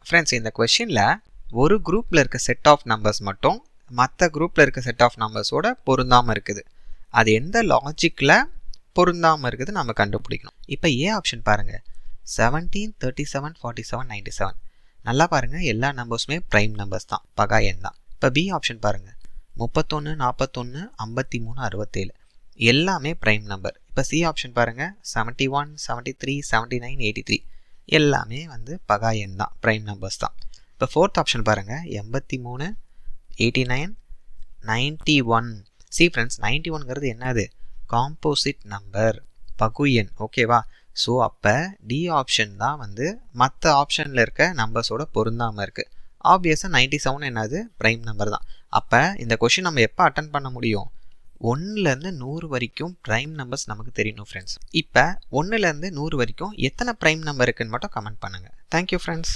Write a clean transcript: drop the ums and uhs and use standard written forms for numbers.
Friends, இந்த கொஷினில் ஒரு குரூப்பில் இருக்க செட் ஆஃப் நம்பர்ஸ் மட்டும் மற்ற குரூப்பில் இருக்க செட் ஆஃப் நம்பர்ஸோட பொருந்தாமல் இருக்குது. அது எந்த லாஜிக்கில் பொருந்தாமல் இருக்குது நம்ம கண்டுபிடிக்கணும். இப்போ ஏ ஆப்ஷன் பாருங்கள், 17, 37, 47, 97. நல்லா பாருங்கள், எல்லா நம்பர்ஸுமே ப்ரைம் நம்பர்ஸ் தான், பகா எண் தான். இப்போ பி ஆப்ஷன் பாருங்கள், 31, 41, 53, 67. எல்லாமே ப்ரைம் நம்பர். இப்போ சி ஆப்ஷன் பாருங்கள், 71, 73, 79, 83. எல்லாமே வந்து பகா எண் தான், ப்ரைம் நம்பர்ஸ் தான். இப்போ ஃபோர்த் ஆப்ஷன் பாருங்கள், 83, 89, 91. சி ஃப்ரெண்ட்ஸ், 91ங்கிறது என்னது? காம்போசிட் நம்பர், பகு எண். ஓகேவா? ஸோ அப்போ டி ஆப்ஷன் தான் வந்து மற்ற ஆப்ஷனில் இருக்க நம்பர்ஸோட பொருந்தாமல் இருக்குது. ஆப்வியஸாக 97 என்னது? ப்ரைம் நம்பர் தான். அப்போ இந்த கொஷின் நம்ம எப்போ அட்டன் பண்ண முடியும்? 1லேருந்து 100 வரைக்கும் ப்ரைம் நம்பர்ஸ் நமக்கு தெரியணும் ஃப்ரெண்ட்ஸ். இப்போ 1லேருந்து 100 வரைக்கும் எத்தனை ப்ரைம் நம்பர் இருக்குன்னு மட்டும் கமெண்ட் பண்ணுங்கள். Thank you friends.